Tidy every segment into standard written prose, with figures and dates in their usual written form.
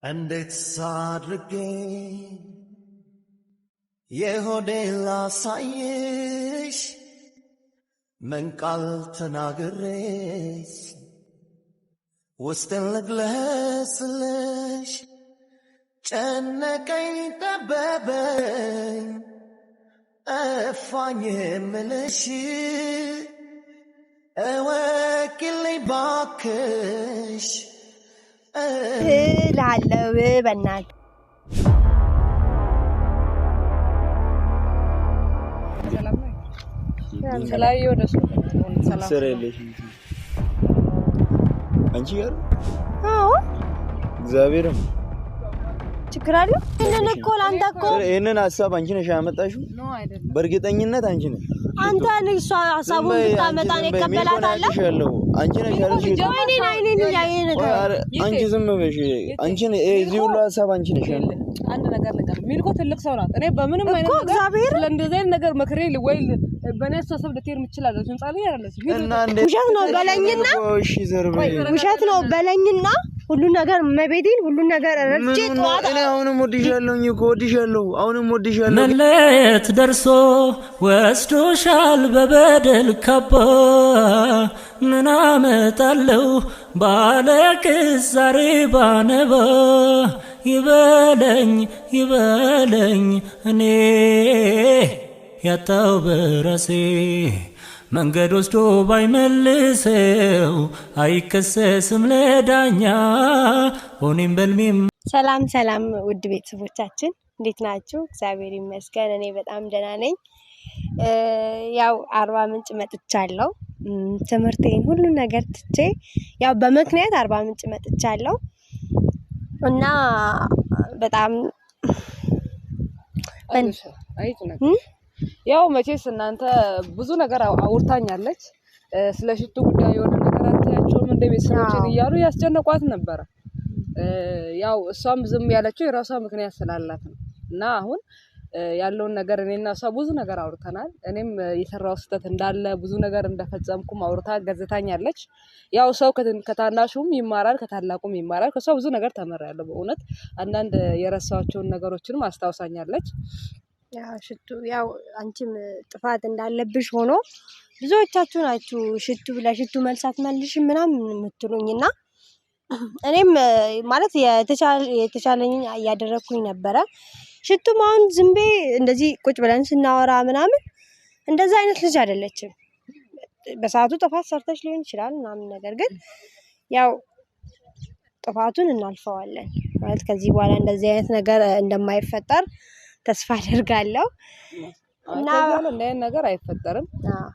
እንዴት ሳድርጌ የሆዴን ላሳይሽ ምን ቃል ተናግሬሽ ውስጤን ልግለጽልሽ ጨነቀኝ ጠበበኝ እፋኝ የምልሽ እወቂልኝ ባክሽ እላለሁ በእናትህ ስላየው ደስ ሰላም ሰላም አንቺ ጋር አዎ እግዚአብሔርም ችግር አለ እነነ እኮ ላንተ እኮ እነነ ሐሳብ አንቺ ነሽ ያመጣሽው በእርግጠኝነት አንቺ ነሽ አንተ ነሽ ሐሳቡን ብታመጣን ይቀበላታል አንቺ ነሽ ያለሽ አይኔን ያየ ነገር አንቺ ዝም በሽ አንቺ እዚህ ሁሉ ሐሳብ አንቺ ነሽ ያለው አንድ ነገር ሚልኮ ትልቅ ሰው ናት እኔ በምንም አይነት ነገር ለእንደዚህ አይነት ነገር መክሬ ወይ በእኔ ሐሳብ ልትሄድ የምትችላለች እንጻለ ያለች ውሸት ነው በለኝና እሺ ዘርበይ ውሸት ነው በለኝና ሁሉ ነገር መቤቴን ሁሉ ነገር ረጭ ጧት እኔ አሁንም ወድሻለሁኝ እኮ ወድሻለሁ አሁንም ወድሻለሁ መለየት ደርሶ ወስዶሻል በበደል ካባ ምን አመጣለሁ ባለቅስ ዛሬ ባነባ ይበለኝ እኔ ያጣው በራሴ መንገድ ወስዶ ባይመልሰው አይከሰስም ለዳኛ ሆኔም በልሜም ሰላም ውድ ቤተሰቦቻችን እንዴት ናችሁ? እግዚአብሔር ይመስገን እኔ በጣም ደህና ነኝ። ያው አርባ ምንጭ መጥቻለሁ። ትምህርቴን ሁሉ ነገር ትቼ ያው በመክንያት አርባ ምንጭ መጥቻለሁ እና በጣም ያው መቼስ እናንተ ብዙ ነገር አውርታኛለች ስለ ሽቱ ጉዳይ የሆነ ነገር አታያቸውም እንደ ቤተሰቦችን እያሉ ያስጨነቋት ነበር። ያው እሷም ዝም ያለችው የራሷ ምክንያት ስላላት ነው እና አሁን ያለውን ነገር እኔና እሷ ብዙ ነገር አውርተናል። እኔም የሰራው ስህተት እንዳለ ብዙ ነገር እንደፈጸምኩም አውርታ ገዝታኛለች። ያው ሰው ከታናሹም ይማራል ከታላቁም ይማራል። ከሷ ብዙ ነገር ተመራለሁ በእውነት አንዳንድ የረሳቸውን ነገሮችንም አስታውሳኛለች። ያው ሽቱ ያው አንቺም ጥፋት እንዳለብሽ ሆኖ ብዙዎቻችሁ ናችሁ ሽቱ ለሽቱ መልሳት መልሽ ምናምን የምትሉኝና እኔም ማለት የተቻለኝን ያደረኩኝ ነበረ። ሽቱም አሁን ዝምቤ እንደዚህ ቁጭ ብለን ስናወራ ምናምን እንደዛ አይነት ልጅ አይደለችም። በሰዓቱ ጥፋት ሰርተሽ ሊሆን ይችላል ምናምን ነገር ግን ያው ጥፋቱን እናልፈዋለን ማለት ከዚህ በኋላ እንደዚህ አይነት ነገር እንደማይፈጠር ተስፋ አደርጋለሁ እና እንደዚህ ነገር አይፈጠርም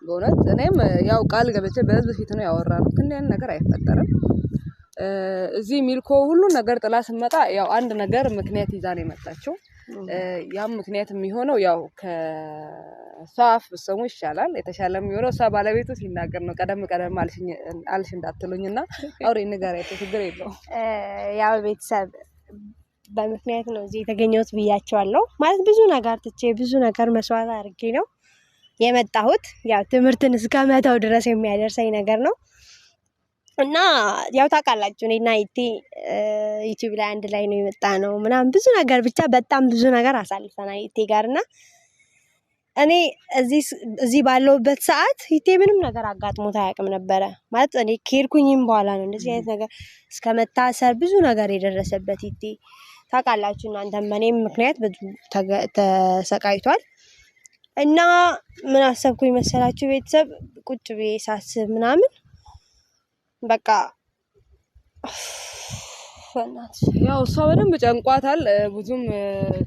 በእውነት እኔም ያው ቃል ገብቼ በህዝብ ፊት ነው ያወራነው እንደዚህ ነገር አይፈጠርም። እዚህ ሚልኮ ሁሉ ነገር ጥላ ስመጣ ያው አንድ ነገር ምክንያት ይዛ ነው የመጣችው። ያም ምክንያት የሚሆነው ያው ከሷፍ በሰሙ ይሻላል የተሻለ የሚሆነው ሷ ባለቤቱ ሲናገር ነው። ቀደም አልሽ እንዳትሉኝና አውሬ ንገሪያት ችግር የለውም። ያው ቤተሰብ በምክንያት ነው እዚህ የተገኘሁት ብያቸዋለሁ። ማለት ብዙ ነገር ትቼ ብዙ ነገር መስዋዕት አድርጌ ነው የመጣሁት። ያው ትምህርትን እስከመተው ድረስ የሚያደርሰኝ ነገር ነው እና ያው ታውቃላችሁ እኔና ኢቲ ዩቲዩብ ላይ አንድ ላይ ነው የመጣነው ምናምን ብዙ ነገር ብቻ በጣም ብዙ ነገር አሳልፈናል ኢቲ ጋርና እኔ እዚህ ባለውበት ሰዓት ኢቲ ምንም ነገር አጋጥሞት አያውቅም ነበረ። ማለት እኔ ከሄድኩኝም በኋላ ነው እንደዚህ አይነት ነገር እስከመታሰር ብዙ ነገር የደረሰበት ኢቲ ታውቃላችሁ እናንተም በእኔም ምክንያት ብዙ ተሰቃይቷል። እና ምን አሰብኩኝ መሰላችሁ ቤተሰብ ቁጭ ብዬ ሳስብ ምናምን በቃ ያው እሷ በደንብ ጨንቋታል። ብዙም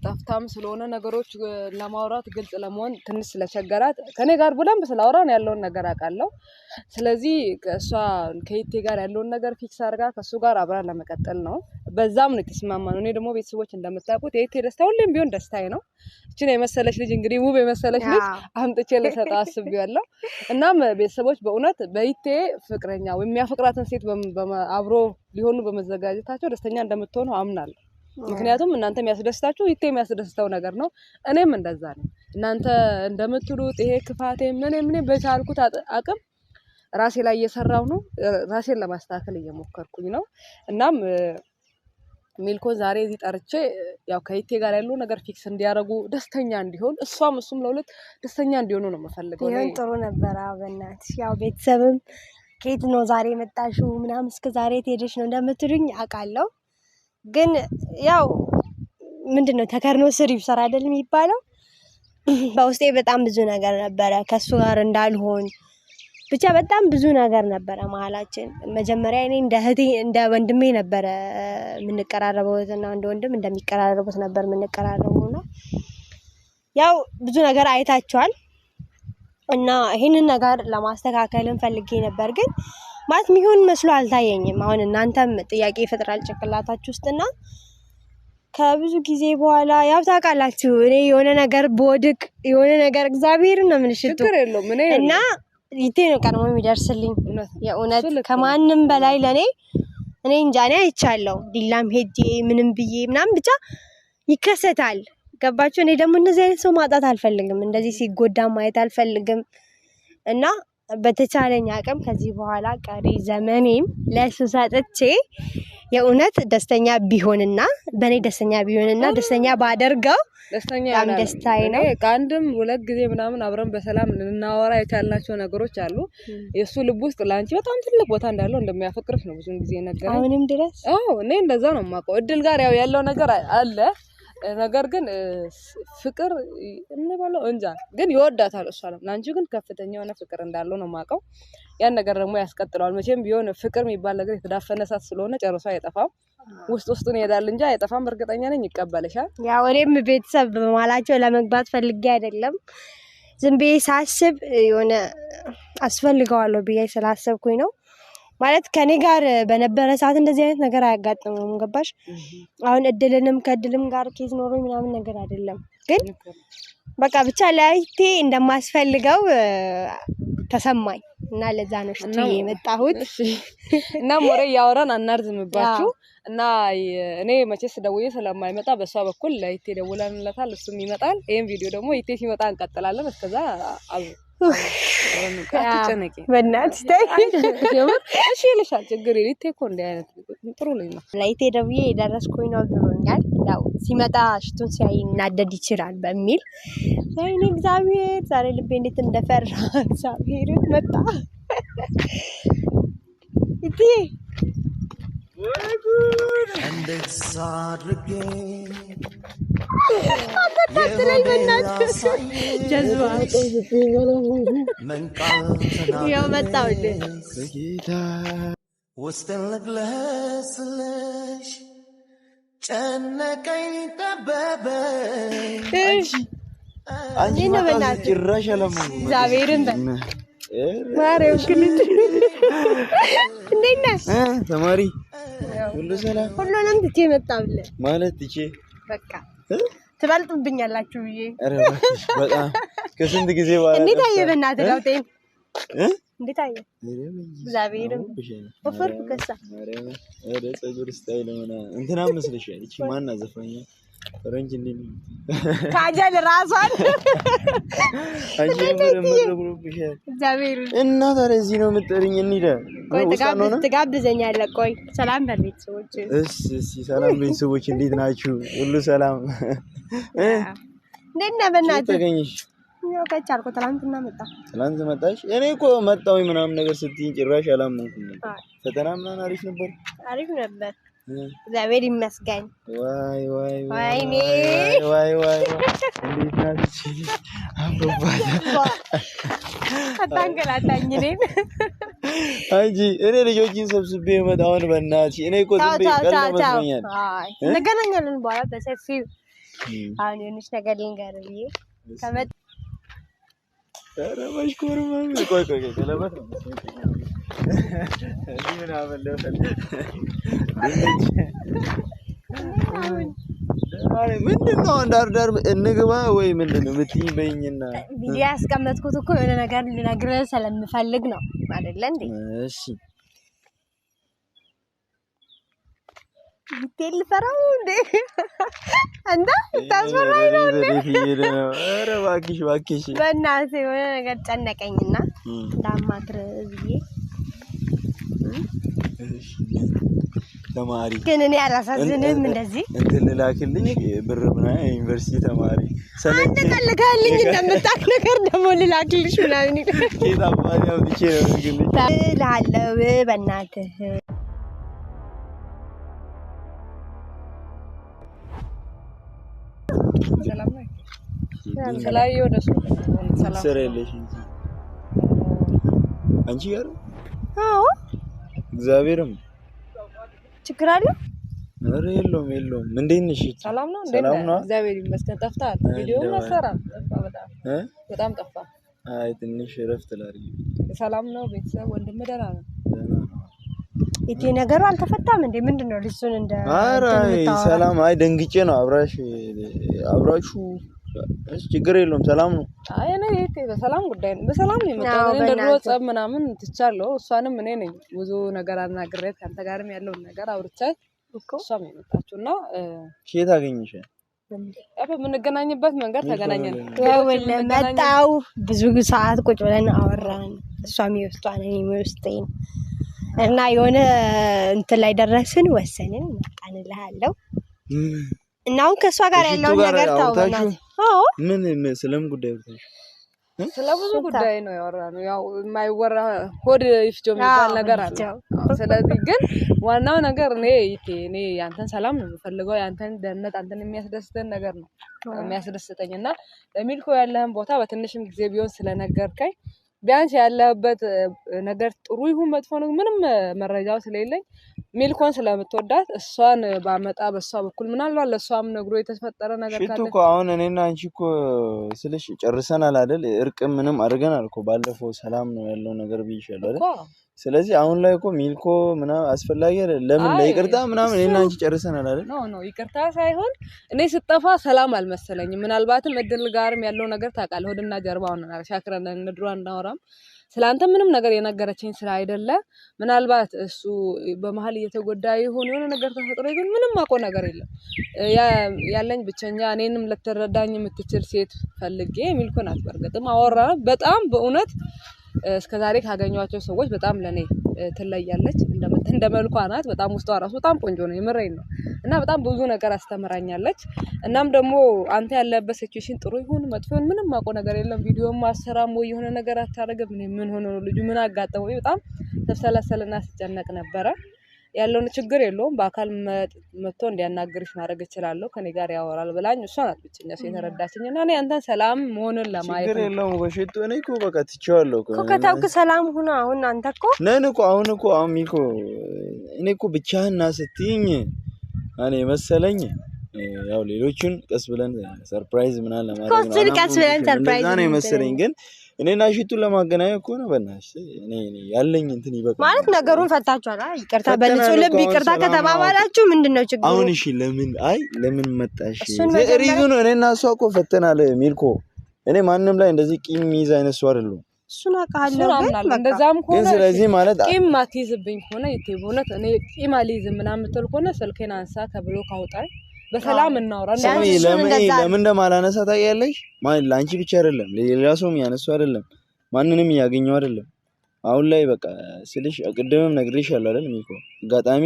ጠፍታም ስለሆነ ነገሮች ለማውራት ግልጽ ለመሆን ትንሽ ስለቸገራት ከኔ ጋር በደንብ ስላወራን ያለውን ነገር አውቃለሁ። ስለዚህ እሷ ከኢቴ ጋር ያለውን ነገር ፊክስ አድርጋ ከሱ ጋር አብራ ለመቀጠል ነው። በዛም ነው የተስማማነው። እኔ ደግሞ ቤተሰቦች እንደምታውቁት የኢቴ ደስታ ሁሌም ቢሆን ደስታዬ ነው። እቺን የመሰለች ልጅ እንግዲህ ውብ የመሰለች ልጅ አምጥቼ ልሰጣ አስቤያለሁ። እናም ቤተሰቦች በእውነት በኢቴ ፍቅረኛ ወይ የሚያፈቅራትን ሴት አብሮ ሊሆኑ በመዘጋጀታቸው ደስተኛ እንደምትሆኑ አምናለሁ። ምክንያቱም እናንተ የሚያስደስታችሁ ኢቴ የሚያስደስተው ነገር ነው። እኔም እንደዛ ነኝ። እናንተ እንደምትሉት ይሄ ክፋቴ ምን በቻልኩት አቅም ራሴ ላይ እየሰራው ነው። ራሴን ለማስተካከል እየሞከርኩኝ ነው። እናም ሚልኮን ዛሬ እዚህ ጠርቼ ያው ከይቴ ጋር ያለው ነገር ፊክስ እንዲያረጉ ደስተኛ እንዲሆን እሱም ለሁለት ደስተኛ እንዲሆኑ ነው የምፈልገው። ይሄን ጥሩ ነበር። በእናትሽ ያው ቤተሰብም ከየት ነው ዛሬ መጣሽው ምናምን እስከ ዛሬ ትሄደሽ ነው እንደምትሉኝ አውቃለሁ። ግን ያው ምንድነው ተከርኖ ስር ይብሰር አይደል የሚባለው። በውስጤ በጣም ብዙ ነገር ነበረ ከሱ ጋር እንዳልሆን ብቻ በጣም ብዙ ነገር ነበረ መሀላችን። መጀመሪያ እኔ እንደ እህቴ እንደ ወንድሜ ነበረ የምንቀራረበውና እንደ ወንድም እንደሚቀራረቡት ነበር የምንቀራረበውና ያው ብዙ ነገር አይታችኋል እና ይሄንን ነገር ለማስተካከልን ፈልጌ ነበር። ግን ማለት የሚሆን መስሎ አልታየኝም። አሁን እናንተም ጥያቄ ይፈጥራል ጭንቅላታችሁ ውስጥና ከብዙ ጊዜ በኋላ ያው ታውቃላችሁ እኔ የሆነ ነገር በወድቅ የሆነ ነገር እግዚአብሔርን ነው የምልሽቱ ችግር የለውም እና ይቴ ነው ቀድሞ የሚደርስልኝ የእውነት ከማንም በላይ ለኔ እኔ እንጃ እኔ አይቻለሁ። ዲላም ሄጄ ምንም ብዬ ምናምን ብቻ ይከሰታል። ገባችሁ? እኔ ደግሞ እንደዚህ አይነት ሰው ማጣት አልፈልግም። እንደዚህ ሲጎዳ ማየት አልፈልግም እና በተቻለኝ አቅም ከዚህ በኋላ ቀሪ ዘመኔም ለሱ ሰጥቼ የእውነት ደስተኛ ቢሆንና በኔ ደስተኛ ቢሆንና ደስተኛ ባደርገው ደስተኛ ያም ደስታዬ ነው። ከአንድም ሁለት ጊዜ ምናምን አብረን በሰላም ልናወራ የቻልናቸው ነገሮች አሉ። የሱ ልብ ውስጥ ላንቺ በጣም ትልቅ ቦታ እንዳለው እንደሚያፈቅርሽ ነው ብዙን ጊዜ ነገረኝ። አሁንም ድረስ እኔ እንደዛ ነው የማውቀው። እድል ጋር ያለው ነገር አለ። ነገር ግን ፍቅር እንባለው እንጃ ግን ይወዳታል እሷንም ላንቺ ግን ከፍተኛ የሆነ ፍቅር እንዳለው ነው የማውቀው። ያን ነገር ደግሞ ያስቀጥለዋል። መቼም ቢሆን ፍቅር የሚባል ነገር የተዳፈነ እሳት ስለሆነ ጨርሶ አይጠፋም። ውስጡን ይሄዳል እንጂ አይጠፋም። እርግጠኛ ነኝ ይቀበልሻል። ያው እኔም ቤተሰብ በመሀላቸው ለመግባት ፈልጌ አይደለም ዝም ብዬ ሳስብ የሆነ አስፈልገዋለሁ ብዬ ስላሰብኩኝ ነው። ማለት ከኔ ጋር በነበረ ሰዓት እንደዚህ አይነት ነገር አያጋጥምም። ገባሽ? አሁን እድልንም ከእድልም ጋር ኬዝ ኖሮኝ ምናምን ነገር አይደለም። ግን በቃ ብቻ ለይቴ እንደማስፈልገው ተሰማኝ እና ለዛ ነው ሽቱ የመጣሁት። እና ሞሬ ያወራን አናርዝምባችሁ እና እኔ መቼስ ደውዬ ስለማይመጣ በሷ በኩል ለይቴ ደውለንለታል። እሱም ይመጣል። ይሄን ቪዲዮ ደግሞ ይቴ ሲመጣ እንቀጥላለን። እስከዛ አትጨነቂ በእናትሽ እሺ ይልሻል። ችግር የለም። ይቴ እኮ እንዲህ አይነት ጥሩ ልጅ ነው። ለይቴ ደውዬ የደረስኩኝ ነው ብሎኛል። ያው ሲመጣ ሽቱን ሲያይ እናደድ ይችላል በሚል ወይኔ እግዚአብሔር ዛሬ ልቤ እንዴት እንደፈራ እግዚአብሔር መጣ። ይቴ እንዴት ሳድርጌ አታታለኝ በእናትሽ ጀዝባ ያው መጣውልኝ ውስጤን ልግለጽልሽ ጨነቀኝ ጠበበኝ አንቺ ነው በእናትሽ ጭራሽ አለማም እግዚአብሔርን ማርያም ክልል እንዴት ነህ ተማሪ ሁሉ ሰላም ሁሉንም ትቼ መጣብልህ ማለት ትቼ በቃ ትበልጡብኛላችሁ ብዬ ኧረ እባክሽ በጣም ከስንት ጊዜ በኋላ እንዴት አየህ በእናትህ ለውጤን እንዴት አየህ እግዚአብሔርን ወፈርኩ ከሳ ኧረ ፀጉር ስታይል ሆነ እንትና መስለሻል እቺ ማን ዘፋኛ ፈረንጅ እንዴ ነው ካጀል ራሷን አንቺ ምንድነው እግዚአብሔር እና ታዲያ እዚህ ነው የምትጠሪኝ? እንሂዳ ቆይ ትጋብዘኛለህ? ቆይ ሰላም በል ቤተሰቦች። እሺ ሰላም ቤተሰቦች፣ እንዴት ናችሁ? ሁሉ ሰላም? እንዴት ነህ? በእናትህ ተገኘሽ? ያው ከቻልኩ ትናንትና መጣ። ትናንት መጣሽ? እኔ እኮ መጣሁኝ ምናምን ነገር ስትይኝ ጭራሽ አላመንኩም። ፈተና ምናምን አሪፍ ነበር? አሪፍ ነበር እግዚአብሔር ይመስገን። ዋይ ዋይ ወይኔ ዋይ ዋይ እንዴት ናችሁ? አምሮባታ አታንገላታኝ እኔን አንቺ እኔ ልጆችን ሰብስቤ መጣውን በእናትሽ እኔ እኮ ዝም ብዬ ቀለመስኛል። አይ እንገናኛለን በኋላ በሰፊው። አሁን የሆነች ነገር ልንገርህ ብዬ ከመጣ ኧረ መሽኮርማ ቆይ ቀለበት ነው ምን አመለፈል ምንድነው ዳር እንግባ ወይ ምንድነው የምትይኝ? በይኝና ቪዲዮ ያስቀመጥኩት እኮ የሆነ ነገር ልነግርህ ስለምፈልግ ነው አይደለ እንዴ? እሺ ዲቴል ፈራው እንዴ አንተ ታስፈራኝ ነው እንዴ? ኧረ እባክሽ በእናትህ የሆነ ነገር ጨነቀኝና እንዳማክር ብዬ ተማሪ ግን እኔ አላሳዝንም እንደዚህ እንትን ልላክልኝ ብር ምናምን ዩኒቨርሲቲ ተማሪ አንተ ካልካልኝ እንደምታክ ነገር ደግሞ ልላክልሽ ምናምን ጌታ ባሪ አውጥቼ ነው እንግዲህ ታላለው በእናትህ ሰላም ነው ሰላም ወደሱ ሰላም ሰረለሽ አንቺ ጋር አዎ እግዚአብሔርም ችግር አለ ኧረ የለውም እንዴት ነሽ ሰላም ነው እግዚአብሔር ይመስገን ጠፍተሃል ቪዲዮ መስራት በጣም ጠፋ አይ ትንሽ እረፍት ላድርግ ሰላም ነው ቤተሰብ ወንድም ደህና ነው እቴ ነገሩ አልተፈታም እንዴ ምንድነው ልጅሱን እንደ ኧረ ሰላም አይ ደንግጬ ነው አብራችሁ ችግር የለውም ሰላም ነው አይ እኔ እቴ በሰላም ጉዳይ ነው በሰላም ነው የመጣው እኔ እንደድሮ ጸብ ምናምን ትቻለሁ እሷንም እኔ ነኝ ብዙ ነገር አናግሬት ካንተ ጋርም ያለውን ነገር አውርቻት እሷም የመጣችውና ከየት አገኘሽ በምንገናኝበት መንገድ ተገናኘን ያው ለመጣው ብዙ ሰዓት ቁጭ ብለን አወራን እሷም ይወስቷን እኔ ይወስቴን እና የሆነ እንትን ላይ ደረስን ወሰንን መጣንልሃለሁ እና አሁን ከሷ ጋር ያለው ነገር ታውቀናል አዎ ምን ስለምን ጉዳይ ወጣሽ ስለብዙ ጉዳይ ነው ያወራነው ያው የማይወራ ሆድ ይፍጆ የሚባል ነገር አለ ስለዚህ ግን ዋናው ነገር እኔ ያንተን ሰላም ነው የምፈልገው ያንተን ደህንነት አንተን የሚያስደስተን ነገር ነው የሚያስደስተኝና ለሚልኮ ያለህን ቦታ በትንሽም ጊዜ ቢሆን ስለነገርከኝ ቢያንስ ያለበት ነገር ጥሩ ይሁን መጥፎ ነው ምንም መረጃው ስለሌለኝ ሚልኮን ስለምትወዳት እሷን ባመጣ በሷ በኩል ምናልባት ለሷም ነግሮ የተፈጠረ ነገር ካለ እኮ አሁን እኔና አንቺ እኮ ስለሽ ጨርሰናል አይደል እርቅ ምንም አድርገናል እኮ ባለፈው ሰላም ነው ያለው ነገር ብይሻለሁ አይደል ስለዚህ አሁን ላይ እኮ ሚልኮ ምናምን አስፈላጊ አይደል ለምን ለይቅርታ ምናምን እኔና አንቺ ጨርሰናል አይደል ነው ይቅርታ ሳይሆን እኔ ስጠፋ ሰላም አልመሰለኝም ምናልባትም እድል ጋርም ያለው ነገር ታውቃለህ ወድና ጀርባውን ሻክረን እንድሩ አንዳወራም ስላንተ ምንም ነገር የነገረችኝ ስራ አይደለ ምናልባት እሱ በመሃል እየተጎዳ ይሆን የሆነ ነገር ተፈጥሮ ይሆን ምንም አቆ ነገር የለም ያለኝ ብቸኛ እኔንም ለተረዳኝ የምትችል ሴት ፈልጌ ሚልኮን አትበርገጥም አወራ በጣም በእውነት እስከዛሬ ካገኘኋቸው ሰዎች በጣም ለኔ ትለያለች እንደመልኳ ናት በጣም ውስጧ ራሱ በጣም ቆንጆ ነው የምሬን ነው እና በጣም ብዙ ነገር አስተምራኛለች እናም ደግሞ አንተ ያለበት ሲቹዌሽን ጥሩ ይሁን መጥፎ ይሁን ምንም ማቆ ነገር የለም ቪዲዮም ማሰራም ወይ የሆነ ነገር አታረገም ምን ሆኖ ነው ልጁ ምን አጋጠመው በጣም ተሰለሰለና ሲጨነቅ ነበር ያለውን ችግር የለውም በአካል መጥቶ እንዲያናግርሽ ማድረግ ይችላል ከኔ ጋር ያወራል ብላኝ እሷ ናት ብቻኛ ስለተረዳችኝና እኔ አንተን ሰላም መሆንን ለማየት ችግር የለውም ወሽቱ እኔ እኮ በቃ ትቼዋለሁ እኮ ከታውቅ ሰላም ሆነ አሁን አንተ እኮ አሁን ሚኮ እኔ እኮ ብቻህና ስትይኝ እኔ መሰለኝ ያው ሌሎችን ቀስ ብለን ሰርፕራይዝ ምናምን ለማድረግ ነው ቀስ ብለን ሰርፕራይዝ ነው መሰለኝ ግን እኔና ሽቱን ለማገናኘት እኮ ነው በእናትሽ እኔ ያለኝ እንትን ይበቃ ማለት ነገሩን ፈታችኋል ይቅርታ በንጹህ ልብ ይቅርታ ከተባባላችሁ ምንድነው ችግሩ አሁን እሺ ለምን መጣሽ ሪዝኑ እኔና እሷ እኮ ፈተናል ሚልኮ እኔ ማንንም ላይ እንደዚህ ቂም ይዝ አይነት ሰው አይደለም እሱን አውቃለሁ ግን እንደዛም ሆነ ስለዚህ ማለት ቂም ማትይዝብኝ ሆነ በእውነት እኔ ቂም አልይዝም ምናምን የምትል ከሆነ ስልኬን አንሳ ከብሎ ካውጣኝ በሰላም እናውራ ለምን እንደማላነሳ ታውቂያለሽ ማለት ላንቺ ብቻ አይደለም ሌላ ሰውም ያነሳው አይደለም ማንንም ያገኘው አይደለም አሁን ላይ በቃ ስልሽ ቅድምም ነግሬሻለሁ አይደል ሚኮ አጋጣሚ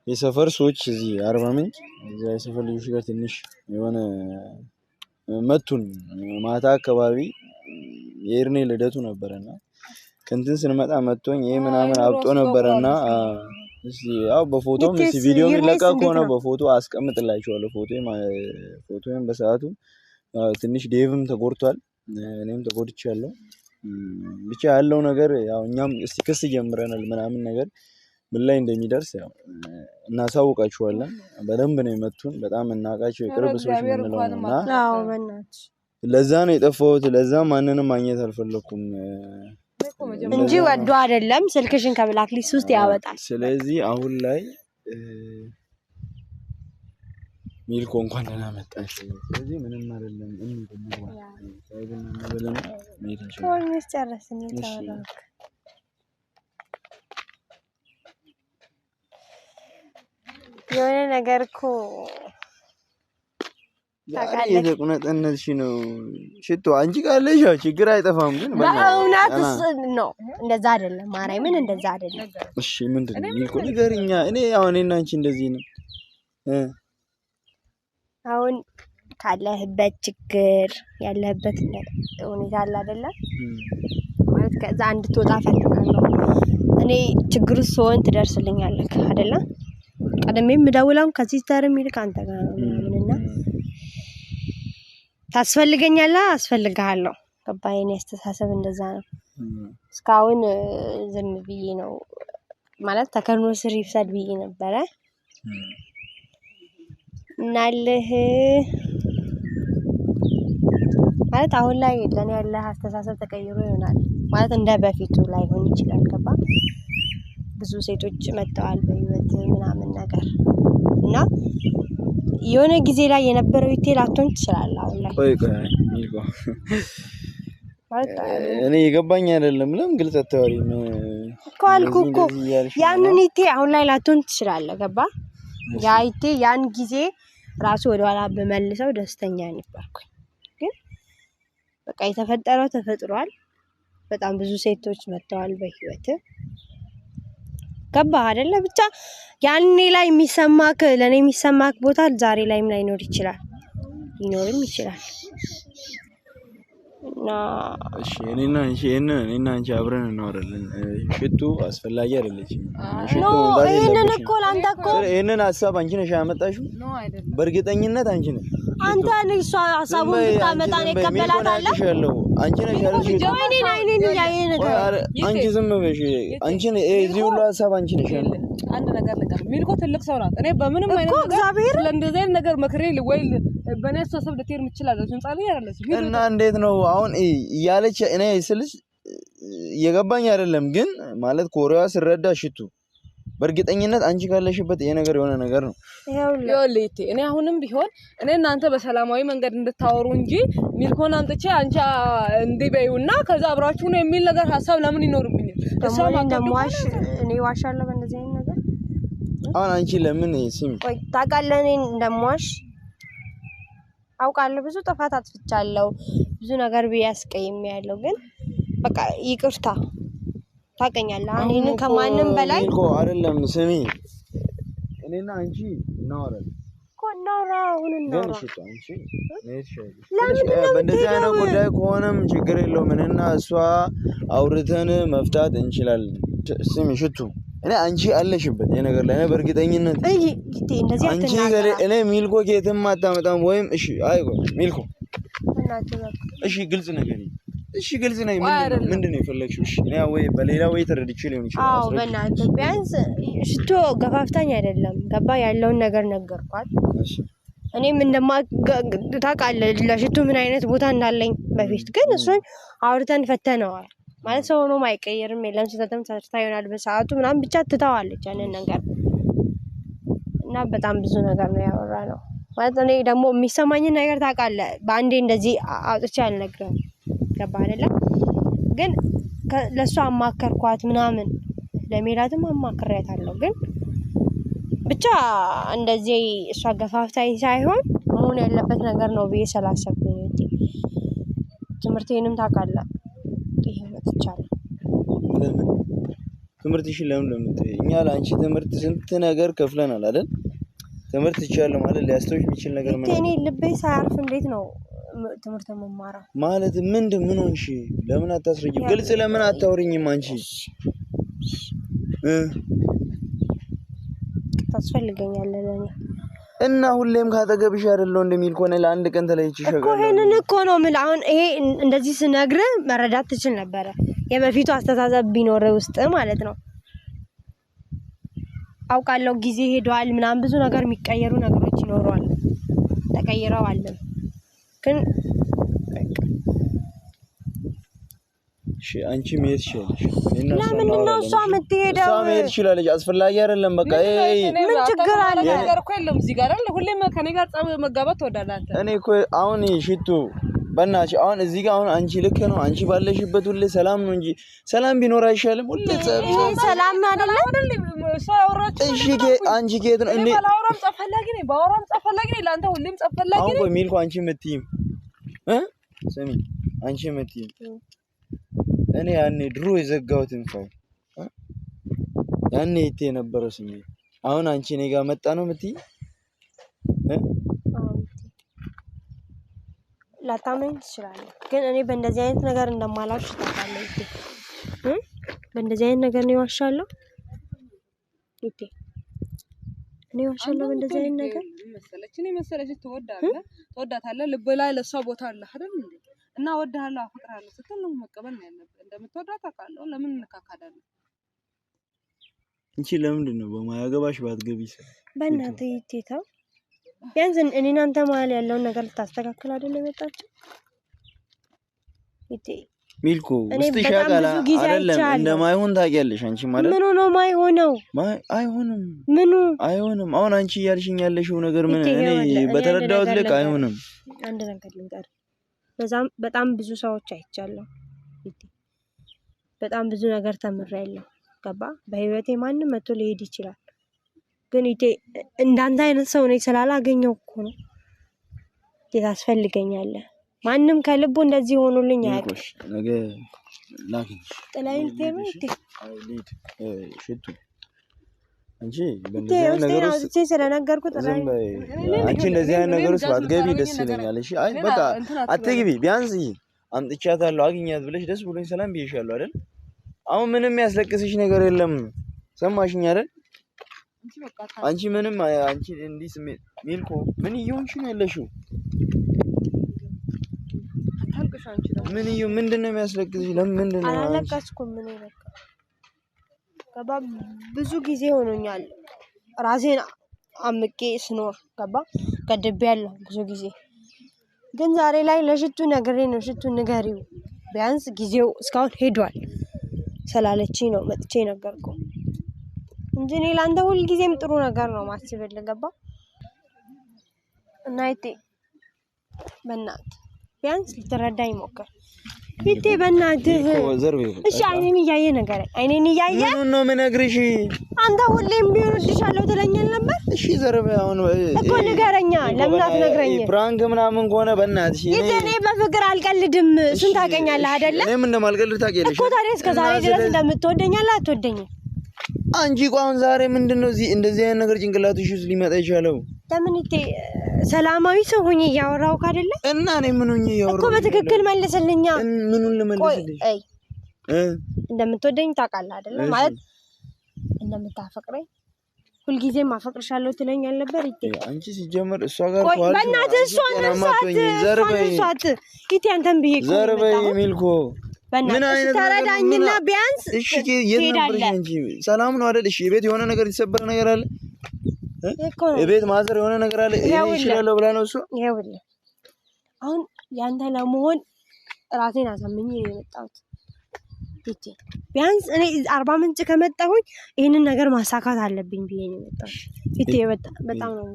የሰፈር ሰዎች እዚህ አርባ ምንጭ እዛ የሰፈር ልጆች ጋር ትንሽ የሆነ መቱን ማታ አካባቢ የኤርኔ ልደቱ ነበርና ከንትን ስንመጣ መቶኝ ይሄ ምናምን አብጦ ነበርና እሺ ያው በፎቶም ቪዲዮ የሚለቀቅ ሆነ በፎቶ አስቀምጥላችኋለሁ ፎቶዬን በሰዓቱ ትንሽ ዴቭም ተጎድቷል እኔም ተጎድቻለሁ ብቻ ያለው ነገር ያው እኛም እስቲ ክስ ጀምረናል ምናምን ነገር ምን ላይ እንደሚደርስ ያው እናሳውቃችኋለን በደንብ ነው የመቱን በጣም እናቃቸው የቅርብ ሰዎች ምንለውና አዎ በእናትሽ ለዛ ነው የጠፋሁት ለዛ ማንንም ማግኘት አልፈለኩም እንጂ ወዶ አይደለም ስልክሽን ከብላክ ሊስት ውስጥ ያወጣል ስለዚህ አሁን ላይ ሚልኮ እንኳን ደህና መጣሽ ስለዚህ ምንም አይደለም የሆነ ነገር እኮ የተቁነጠነትሽ ነው ሽቶ አንቺ ካለሽ ያው ችግር አይጠፋም ግን በእውነት ነው እንደዛ አይደለም ማርያምን እንደዛ አይደለም እሺ ምንድነው ሚልኮ ንገሪኛ እኔ አሁን እኔና አንቺ እንደዚህ ነው አሁን ካለህበት ችግር ያለህበት ሁኔታ አለ አይደለ ማለት ከዛ አንድ ትወጣ ፈልጋለሁ እኔ ችግሩ ሲሆን ትደርስልኛለህ አይደለ ቀደምም ደውላም ከዚህ ተርም ይልክ አንተ ጋር ነው ምንና ታስፈልገኛለህ አስፈልጋለሁ ገባየኔ አስተሳሰብ እንደዛ ነው እስካሁን ዝም ብዬ ነው ማለት ተከርኖ ስር ይፍሰድ ብዬ ነበረ እናልህ ማለት አሁን ላይ ለኔ ያለ አስተሳሰብ ተቀይሮ ይሆናል ማለት እንደ በፊቱ ላይ ሆን ይችላል ገባ ብዙ ሴቶች መጥተዋል በህይወት ምናምን ነገር እና የሆነ ጊዜ ላይ የነበረው ይቴላቶን ይችላል አሁን ላይ ቆይ ሚልኮ እኔ የገባኝ አይደለም ለምን ግልጽ አታወሪም እኮ አልኩ ያንን ይቴ አሁን ላይ ላቶን ይችላል ገባ ያ ይቴ ያን ጊዜ ራሱ ወደ ኋላ በመልሰው ደስተኛ ነበርኩኝ ግን በቃ የተፈጠረው ተፈጥሯል በጣም ብዙ ሴቶች መጥተዋል በህይወት ገባ አይደለ ብቻ ያኔ ላይ የሚሰማክ ለኔ የሚሰማክ ቦታ ዛሬ ላይም ላይኖር ይችላል ሊኖርም ይችላል እና እሺ እኔና አንቺ አብረን እናወራለን ሽቱ አስፈላጊ አይደለችም ሽቱ ይሄንን እኮ ላንተ እኮ ይሄንን ሐሳብ አንቺ ነሽ ያመጣሽው በእርግጠኝነት አንቺ ነሽ አንተ ልጅ ሐሳቡን ብታመጣ ነው ይቀበላታለህ አንቺ ነሽ ያለሽ እኔን ያየህ ነገር አንቺ ዝም በሽ አንቺ እዚህ ሁሉ ሐሳብ አንቺ ነሽ አንድ ነገር ሚልኮ ትልቅ ሰው ናት እኔ በምንም አይነት ነገር ለእንደዚህ አይነት ነገር መክሬ ወይ በኔ አስተሳሰብ ልትሄድ የምትችላለች እንጻልኝ አይደለች እና እንዴት ነው አሁን እያለች እኔ ስልሽ እየገባኝ አይደለም ግን ማለት ኮሪያ ስረዳ ሽቱ በእርግጠኝነት አንቺ ካለሽበት ይሄ ነገር የሆነ ነገር ነው ይኸውልህ እኔ አሁንም ቢሆን እኔ እናንተ በሰላማዊ መንገድ እንድታወሩ እንጂ ሚልኮን አምጥቼ አንቺ እንዲህ በይውና ከዛ አብራችሁ ነው የሚል ነገር ሐሳብ ለምን ይኖርብኛል እሷም እንደማዋሽ እኔ ዋሻለሁ በእንደዚህ አይነት ነገር አሁን አንቺ ለምን ስሚ ቆይ ታውቃለህ እኔ እንደማዋሽ አውቃለሁ ብዙ ጥፋት አጥፍቻለሁ ብዙ ነገር ቢያስቀይሜያለሁ ግን በቃ ይቅርታ ታውቀኛለህ እኔን ከማንም በላይ እኮ አይደለም ስሚ እኔና አንቺ እናወራለን ኮናራውን ነው እሺ አንቺ በእንደዚህ አይነት ጉዳይ ከሆነም ችግር የለውም እኔና እሷ አውርተን መፍታት እንችላለን ስሚ ሽቱ እኔ አንቺ አለሽበት ይሄ ነገር ላይ እኔ በእርግጠኝነት እንደዚህ አትናገር እኔ ሚልኮ ከየትም አታመጣም ወይም እሺ አይቆ ሚልኮ እሺ ግልጽ ነገር እሺ ግልጽ ነው ምንድነው የፈለግሽው እሺ እኔ ወይ በሌላ ወይ ተረድቼ ሊሆን ይችላል አዎ በእናትህ ቢያንስ ሽቶ ገፋፍታኝ አይደለም ገባ ያለውን ነገር ነገርኳት እሺ እኔም ታውቃለህ ለሽቱ ምን አይነት ቦታ እንዳለኝ በፊት ግን እሱን አውርተን ፈተነዋል ማለት ሰው ሆኖ ማይቀየርም የለም ስለተም ሰርታ ይሆናል በሰዓቱ ምናምን ብቻ ትታዋለች ያንን ነገር እና በጣም ብዙ ነገር ነው ያወራነው ማለት እኔ ደግሞ የሚሰማኝን ነገር ታውቃለህ በአንዴ እንደዚህ አውጥቼ አልነግርህም ገባ አይደለ ግን ለሷ አማከርኳት ምናምን ለሜላትም አማክሬያታለሁ ግን ብቻ እንደዚህ እሷ ገፋፍታኝ ሳይሆን መሆን ያለበት ነገር ነው ብዬ ስላሰብኩኝ ትምህርቴንም ታውቃለህ ይሄ መጥቻለሁ ለምን ትምህርትሽን ለምን እኛ ለአንቺ ትምህርት ስንት ነገር ከፍለናል አይደል ትምህርት ይቻላል ማለት ሊያስተውሽ የሚችል ነገር ማለት እኔ ልቤ ሳያርፍ እንዴት ነው ትምህርት መማራ ማለት ምን ሆንሽ ለምን አታስረጂም ግልጽ ለምን አታወሪኝም አንቺ ታስፈልገኛለህ ለኔ እና ሁሌም ካጠገብሽ አይደለው እንደሚል ኮነ ለአንድ ቀን ተለይቼሽ እኮ ይሄንን እኮ ነው ምን አሁን ይሄ እንደዚህ ስነግርህ መረዳት ትችል ነበር የበፊቱ አስተሳሰብ ቢኖር ውስጥ ማለት ነው አውቃለሁ ጊዜ ሄዷል ምናምን ብዙ ነገር የሚቀየሩ ነገሮች ይኖራሉ ተቀይረዋል ግን እሺ አንቺ መሄድ ይችላልሽ ለምን ነው እሷ የምትሄደው እሷ መሄድ ይችላልሽ አስፈላጊ አይደለም በቃ ምን ችግር አለ ነገር እኮ የለም እዚህ ጋር አለ ሁሌም ከኔ ጋር ጸብ መጋባት ትወዳለህ አንተ እኔ እኮ አሁን ሽቱ በእናትሽ አሁን እዚህ ጋር አሁን አንቺ ልክ ነው። አንቺ ባለሽበት ሁሌ ሰላም ነው እንጂ ሰላም ቢኖር አይሻልም? ሁሌ ሰላም ነው አይደለ? እሺ አንቺ ከየት ነው እንዴ? ባላወራም ጸፈላጊ ነኝ፣ ባወራም ጸፈላጊ ነኝ። ላንተ ሁሌም ጸፈላጊ ነኝ። አሁን ሚልኮ አንቺ የምትይም ስሚ፣ አንቺ የምትይም እኔ ያኔ ድሮ የዘጋሁትን ፋይል ያኔ የት የነበረው ስሜት አሁን አንቺ እኔ ጋር መጣ ነው የምትይ? ላታመኝ ትችላለህ፣ ግን እኔ በእንደዚህ አይነት ነገር እንደማላሽ ታውቃለህ። በእንደዚህ አይነት ነገር ነው ዋሻለሁ። እኔ ዋሻለሁ በእንደዚህ አይነት ነገር መሰለች ትወዳታለህ፣ ልብ ላይ ለሷ ቦታ አለ አይደል እንዴ? እና ወዳሃለሁ አፍቅራለሁ ስትል ነው መቀበል ነው ያለብህ። እንደምትወዳት አውቃለሁ። ለምን እንካካዳለን? እንቺ ለምንድን ነው በማያገባሽ ባትገቢ? በእናትህ ይቴታው ቢያንስ እኔና አንተ መሀል ያለውን ነገር ልታስተካክል አይደል የመጣችው? ሚልኮ ውስጥሽ ያውቃል አይደለም? እንደማይሆን ታውቂያለሽ አንቺ ማለት ምኑ ነው ማይሆነው? አይሆንም። ምኑ አይሆንም? አሁን አንቺ እያልሽኝ ያለሽው ነገር ምን? እኔ በተረዳሁት ልክ አይሆንም። አንድ ነገር ልንገር፣ በጣም ብዙ ሰዎች አይቻለሁ። በጣም ብዙ ነገር ተምሬያለሁ። ገባ? በህይወቴ ማንም መጥቶ ሊሄድ ይችላል፣ ግን እንዳንተ አይነት ሰው ነኝ ስላላገኘው እኮ ነው ታስፈልገኛለህ። ማንም ከልቡ እንደዚህ ሆኖልኝ አያውቅም። ነገ ላኪኝ ጥላዬን ሽቱ አንቺ በእንደዚህ ነገር ውስጥ ስለነገርኩት አንቺ እንደዚህ አይነት ነገር ውስጥ ባትገቢ ደስ ይለኛል። እሺ አይ በቃ አትግቢ። ቢያንስ አምጥቻታለሁ አግኛት ብለሽ ደስ ብሎኝ ሰላም ብዬሻለሁ አይደል? አሁን ምንም ያስለቅስሽ ነገር የለም። ሰማሽኝ አይደል? አንቺ ምንም አንቺ እንዲህ ስሜት ሚልኮ ምን እየሆንሽ ነው ያለሽው? ምን ምንድነው የሚያስለቅስሽ? ለምን ምንድነው? አላለቀስኩም። ምን በቃ ገባ። ብዙ ጊዜ ሆኖኛል ራሴን አምቄ ስኖር ገባ። ገድቤያለሁ ብዙ ጊዜ፣ ግን ዛሬ ላይ ለሽቱ ነግሬ ነው ሽቱ ንገሪው ቢያንስ ጊዜው እስካሁን ሄዷል ስላለችኝ ነው መጥቼ ነገርኩ እንጂ እኔ ላንተ ሁሉ ጊዜም ጥሩ ነገር ነው ማስብልህ። ገባ እና በእናትህ ቢያንስ ልትረዳኝ ሞክር። በእናትህ እሺ፣ አይኔን እያየ ነገር አይኔን እያየ ምኑን ነው የምነግርሽ? አንተ ሁሌም ቢሆን እልሻለሁ ትለኛል ነበር። እሺ ዘርበ አሁን እኮ ንገረኛ። ለምን አትነግረኝ? ፕራንክ ምናምን ከሆነ በእናትሽ እኔ በፍቅር አልቀልድም። እሱን ታውቀኛለህ አይደለ? እኔም እንደማልቀልድ ታውቂያለሽ እኮ። ታዲያ እስከ ዛሬ ድረስ እንደምትወደኛለህ አትወደኝም? አንቺ እኮ አሁን ዛሬ ምንድነው እንደዚህ አይነት ነገር ጭንቅላትሽ ውስጥ ሊመጣ ይችላል? ለምን ሰላማዊ ሰው ሆኜ እያወራሁህ አይደለ? እና እኔ ምን ሆኜ እያወራሁህ እኮ በትክክል መልስልኛ። ምኑን ልመልስልሽ? እንደምትወደኝ ታውቃለህ አይደለ? ማለት እንደምታፈቅረኝ ሁልጊዜም አፈቅርሻለሁ ትለኛል ነበር። አንቺ ሲጀመር እሷ ጋር በእናትህ እሷን እርሳት። አንተን ብዬ ዘርበይ ሚልኮ ምን አይነት ተረዳኝና ቢያንስ እሺ የነበርሽ እንጂ ሰላም ነው አይደል? እሺ የቤት የሆነ ነገር የተሰበረ ነገር አለ የቤት ማዘር የሆነ ነገር አለ ይችላል ብላ ነው እሱ። ይኸውልህ አሁን ያንተ ለመሆን ራሴን አሳምኜ ነው የመጣሁት። ቢያንስ እኔ 40 ምንጭ ከመጣሁኝ ይሄንን ነገር ማሳካት አለብኝ ብዬ ነው የመጣሁት። በጣም ነው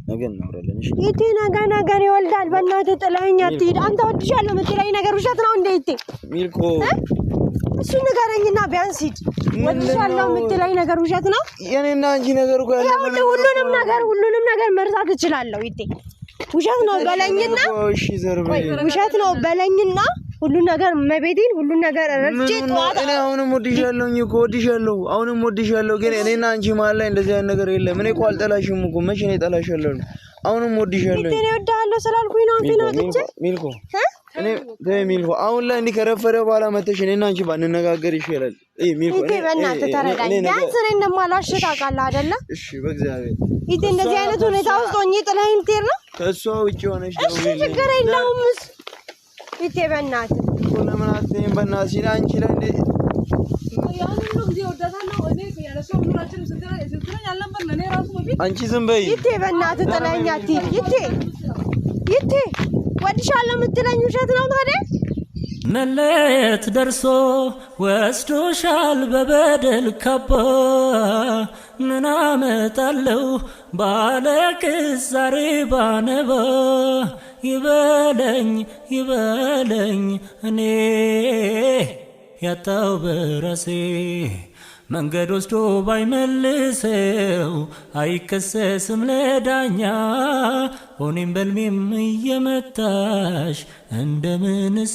ነገ እናወራለን። እሺ ነገር ይወልዳል። በእናትህ ጥለኸኝ አትሂድ። አንተ ወድሻለሁ የምትለኝ ነገር ውሸት ነው እንዴ? ሚልኮ እሱ ንገረኝና ቢያንስ ሂድ። ወድሻለሁ የምትለኝ ነገር ውሸት ነው? የኔና አንቺ ነገር እኮ ያለ ሁሉንም ነገር መርሳት እችላለሁ። ውሸት ነው በለኝና እሺ ዘርበይ ውሸት ነው በለኝና ሁሉን ነገር መቤቴን ሁሉን ነገር ረጭ ጧት። እኔ አሁንም ወድሻለሁኝ እኮ ወድሻለሁ፣ አሁንም ወድሻለሁ። ግን እኔና አንቺ መሀል ላይ እንደዚህ አይነት ነገር የለም። እኔ እኮ አልጠላሽም እኮ መቼ ነው የጠላሻለሁ? አሁንም ወድሻለሁ። እኔ እወድሃለሁ ስላልኩኝ ነው አንተ ነው እንጂ ሚልኮ እኔ ሚልኮ አሁን ላይ እንዲህ ከረፈረ በኋላ መተሽ እኔና አንቺ ባንነጋገር ይሻላል። ሚልኮ በእናትህ ተረዳኝ። ቢያንስ እኔ እንደማላሽ ታውቃለህ አይደለ? እሺ በእግዚአብሔር እንደዚህ አይነት ሁኔታ ውስጥ ሆኜ ጥለኸኝ ልትሄድ ነው? ከእሷ ውጭ ሆነሽ እሺ ችግር የለውም። በእናትህ ለምን አትይም? በእናትሽ አንቺ ላይ እንደ አንቺ ዝም በይ። በእናትህ ጥለኸኝ አትሂድ። ወድሻለሁ የምትለኝ ውሸት ነው ታዲያ? መለየት ደርሶ ወስዶሻል በበደል ካባ ምን አመጣለሁ ባለቅስ ዛሬ ባነባ ይበለኝ ይበለኝ እኔ ያጣው በራሴ መንገድ ወስዶ ባይመልሰው አይከሰስም ለዳኛ ሆኔም በልሜም እየመታሽ እንደምንስ